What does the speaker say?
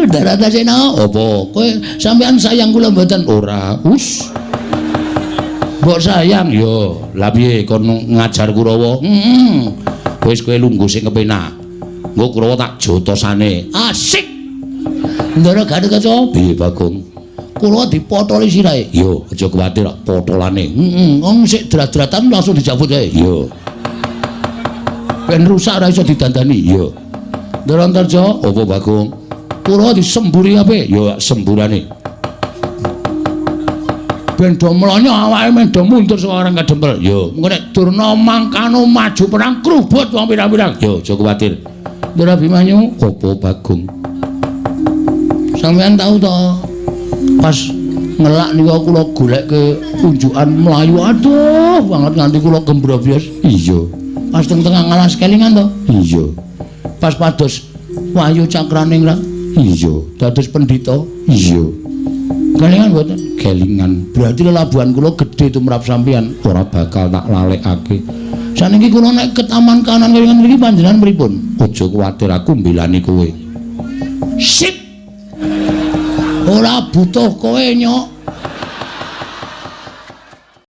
Daratasena apa? Kowe sampean sayang kula mboten? Ora. Us. Mbok sayang yo. Lah piye kon ngajar Kurawa? Wis kowe lungguh sing kepenak. Engko Kurawa tak jotosane. Asik. Ndara Gatotkaca, piye Bagong? Kula dipotoli sirahe. Yo, aja kuwatir potolane. Wong sik drat-dratan langsung dicabut ae. Yo. Ben rusak ora iso didandani. Yo. Ndara Antarja, apa Bagong? Kula disemburi ape? Yo semburane. Ben do mlonyo awake men do mundur saka areng kadempel. Yo, engko nek Durna mangkano maju perang krubut wong pirang-pirang. Yo, aja kuwatir. Ndara Abimanyu, apa Bagong? Sampeyan tahu to pas ngelak niku kula goleke unjukan mlayu aduh banget nganti kula gembrobyos. Iya. Pas teng-tengah ngalas kelingan to? Iya. Pas pados Wahyu Cakraning ra? Iya. Dados pendhita? Iya. Kelingan mboten? Kelingan. Berarti lelabuhan kula gedhe tumrap sampeyan ora bakal tak lalekake. Saniki kula nek ke taman kanan kelingan mriki panjenengan pripun? Aja kuwatir aku mbelani kowe. Sip. Ora butuh kowe nyok.